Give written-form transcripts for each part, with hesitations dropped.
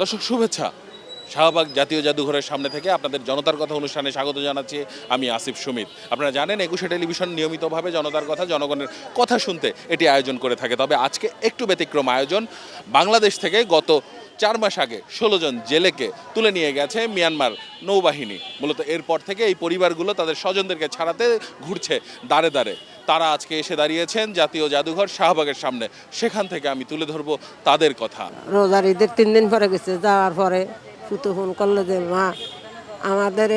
দর্শক শুভেচ্ছা। শাহবাগ জাতীয় জাদুঘরের সামনে থেকে আপনাদের জনতার কথা অনুষ্ঠানে স্বাগত জানাচ্ছি আমি আসিফ সুমিত। আপনারা জানেন একুশে টেলিভিশন নিয়মিতভাবে জনতার কথা, জনগণের কথা শুনতে এটি আয়োজন করে থাকে। তবে আজকে একটু ব্যতিক্রম আয়োজন। বাংলাদেশ থেকে গত 4 মাস আগে 16 জন জেলেকে তুলে নিয়ে গেছে মিয়ানমার নৌবাহিনী। মূলত এরপর থেকে এই পরিবারগুলো তাদের স্বজনদেরকে ছাড়াতে ঘুরছে দাঁড়ে দাঁড়ে। তারা আজকে এসে দাঁড়িয়েছেন জাতীয় জাদুঘর শাহবাগের সামনে। সেখান থেকে আমি তুলে ধরবো তাদের কথা। রোজার ঈদের 3 দিন পরে গেছে, যাওয়ার পরে ফুতু ফোন করলো যে মা আমাদের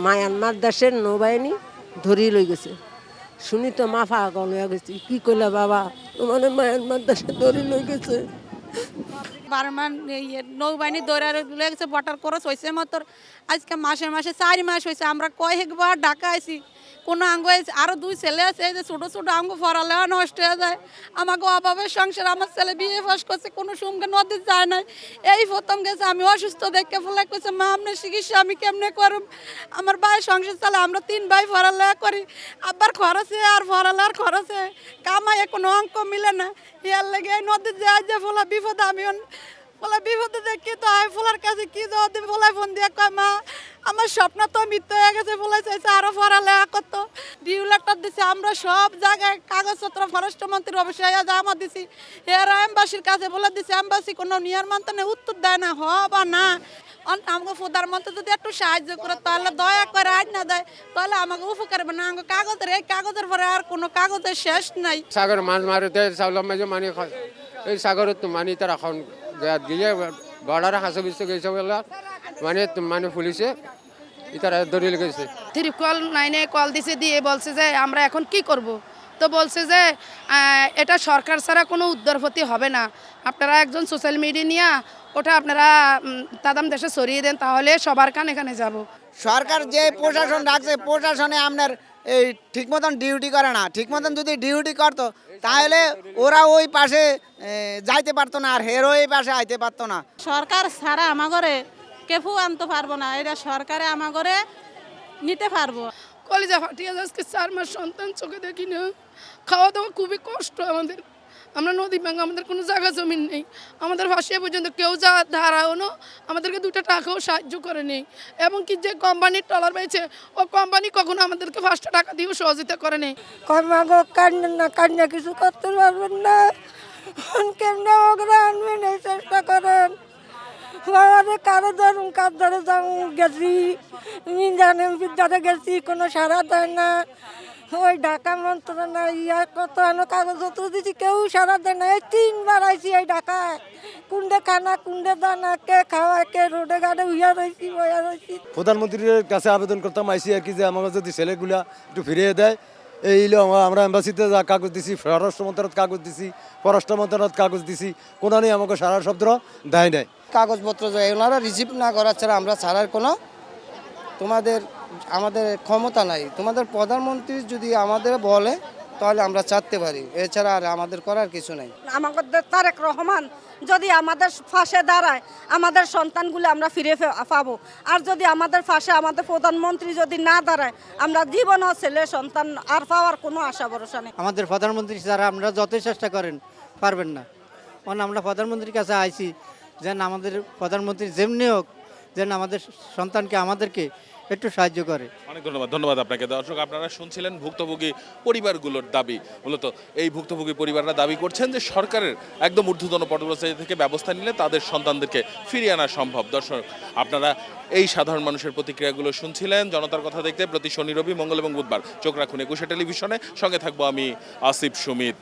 মায়ানমার দেশের নৌবাহিনী ধরিয়ে লই গেছে। শুনি তো মা পাগল হয়ে গেছি, কি করলে বাবা তোমার মায়ানমার দেশে ধরি লই গেছে। বারমান নৌবাহিনী দৌড়া লয়ে গেছে, বটার খরচ হয়েছে মতো আজকে মাসে 4 মাস হয়েছে। আমরা কয়েকবার ঢাকা আইছি, কোনো আঙ্গ আরো 2 ছেলে আছে, এই যে ছোটো ছোটো আঙ্গ ফরালেও নষ্ট হয়ে যায়। আমাকে অভাবের সংসার, আমার ছেলে বিয়ে পাস করছে, কোনো সঙ্গে নদী যায় নাই। এই প্রথম গেছে, আমি অসুস্থ দেখে ফেলাই করছে মা আপনার চিকিৎসা আমি কেমনে করুম। আমার ভাই সংসার চালে, আমরা 3 ভাই ফরালেয়া করি। আবার খরচে আর ফরালার খরচে কামাই কোনো অঙ্ক মিলে না। ইয়ার লেগে নদী যায় যে ফোলা বিপদে, আমি ফোলা বিপদে দেখি তো আই ফোলার কাছে কি জবাব দিই। ফোলাই ফোন দিয়ে কয় মা আমার স্বপ্ন তো মিথ্যা হয়ে গেছে। ফোলাই চাইছে আরো পড়ালেখা করতো, 2 লাখ টাকা দিছে। আমরা সব জায়গায় কাগজপত্র ফরেস্ট মন্ত্রীর অফিসে জমা দিছি, এর এম্বাসির কাছে বলে দিছি। এম্বাসি কোনো নিয়ার মানতে উত্তর দেয় না, হ বা না। আমাকে প্রধানমন্ত্রী যদি একটু সাহায্য করে তাহলে দয়া করে আজ না দেয় তাহলে আমাকে উপকার হবে না। আমাকে কাগজের এই কাগজের পরে আর কোনো কাগজের শেষ নাই। সাগর মাছ মারুতে চাউলাম মাঝে মানে এই সাগরত মানে তার এখন গিয়ে বর্ডারে হাসো বিশ্ব গেছে বলে মানে মানে পুলিশে তারা ধরে গেছে। 3 কল দিছে, দিয়ে বলছে যে আমরা এখন কি করব। তো বলছে যে এটা সরকার ছাড়া কোনো উদ্ধারপতি হবে না, আপনারা একজন সোশ্যাল মিডিয়া নিয়ে ওটা আপনারা তাদাম দেশে সরিয়ে দেন, তাহলে সবার কানে কানে যাব। সরকার যে প্রশাসন রাখছে, প্রশাসনে আপনার এই ঠিক মতন ডিউটি করে না। ঠিক মতন যদি ডিউটি করতো তাহলে ওরা ওই পাশে যাইতে পারতো না, আর হেরো এই পাশে আইতে পারতো না। সরকার ছাড়া আমাগরে কেফু আনতে পারবো না, এটা সরকারে আমাগরে নিতে পারবো। কলেজে ফাটিয়ে আজকে 4 মাস সন্তান চোখে দেখি না, খাওয়া দাওয়া খুবই কষ্ট আমাদের। আমরা নদী ভাঙা, আমাদের কোনো জায়গা জমিন নেই। আমাদের ভাসিয়ে পর্যন্ত কেউ যা ধারাও না, আমাদেরকে 2 টাকাও সাহায্য করে নেই। এবং কি যে কোম্পানির ট্রলার পেয়েছে, ও কোম্পানি কখনো আমাদেরকে 5 টাকা দিয়েও সহযোগিতা করে নেই। কর্মাগো কান্না না কান্না কিছু করতে পারবেন না, কেমনে ওগুলো আনবেন এই চেষ্টা করেন। আমাদের কারো ধরুন কার ধরে গেছি, জানেন বিদ্যারে গেছি, কোনো সারা দেয় না। ওই ঢাকা মন্ত্রণালয় ইয়া কত কাগজপত্র দিচ্ছি, কেউ সারা দেয় না। এই 3 বার আইসি এই ঢাকায়, কুন্ডে খানা কুন্ডে দানা, কে খাওয়ায়, কে রোডে ঘাটে উইয়া রয়েছি বইয়া রয়েছি। প্রধানমন্ত্রীর কাছে আবেদন করতাম আইসি আর কি, যে আমরা যদি ছেলেগুলা একটু ফিরিয়ে দেয়। এই আমরা এম্বাসিতে যা কাগজ দিছি, স্বরাষ্ট্র মন্ত্রণালয় কাগজ দিছি, পররাষ্ট্র মন্ত্রণালয় কাগজ দিছি, কোনো নেই আমাকে সারা শব্দ দেয় নাই। কাগজপত্র ওনারা রিসিভ না করার ছাড়া আমরা ছাড়ার কোনো আমাদের ক্ষমতা নাই। তোমাদের প্রধানমন্ত্রী যদি আমাদের বলে তাহলে আমরা চাইতে পারি, এছাড়া আর আমাদের করার কিছু নাই। আমাদের তারেক রহমান যদি আমাদের পাশে দাঁড়ায়, আমাদের সন্তানগুলো আমরা ফিরে পাবো। আর যদি আমাদের পাশে আমাদের প্রধানমন্ত্রী যদি না দাঁড়ায়, আমরা জীবনও ছেলে সন্তান আর পাওয়ার কোনো আশা ভরসা নেই। আমাদের প্রধানমন্ত্রী ছাড়া আমরা যতই চেষ্টা করেন পারবেন না। কারণ আমরা প্রধানমন্ত্রীর কাছে আইছি যেন আমাদের প্রধানমন্ত্রী যেমনি হোক যেন আমাদের সন্তানকে আমাদেরকে একটু সাহায্য করে। অনেক ধন্যবাদ আপনাকে। দর্শক আপনারা শুনছিলেন ভুক্তভোগী পরিবারগুলোর দাবি। মূলত এই ভুক্তভোগী পরিবাররা দাবি করছেন যে সরকারের একদম ঊর্ধ্বতন পর্যায় থেকে ব্যবস্থা নিলে তাদের সন্তানদেরকে ফিরিয়ে আনা সম্ভব। দর্শক আপনারা এই সাধারণ মানুষের প্রতিক্রিয়াগুলো শুনছিলেন। জনতার কথা দেখতে প্রতি শনি, রবি, মঙ্গল এবং বুধবার চোখ রাখুন একুশে টেলিভিশনে। সঙ্গে থাকবো আমি আসিফ সুমিত।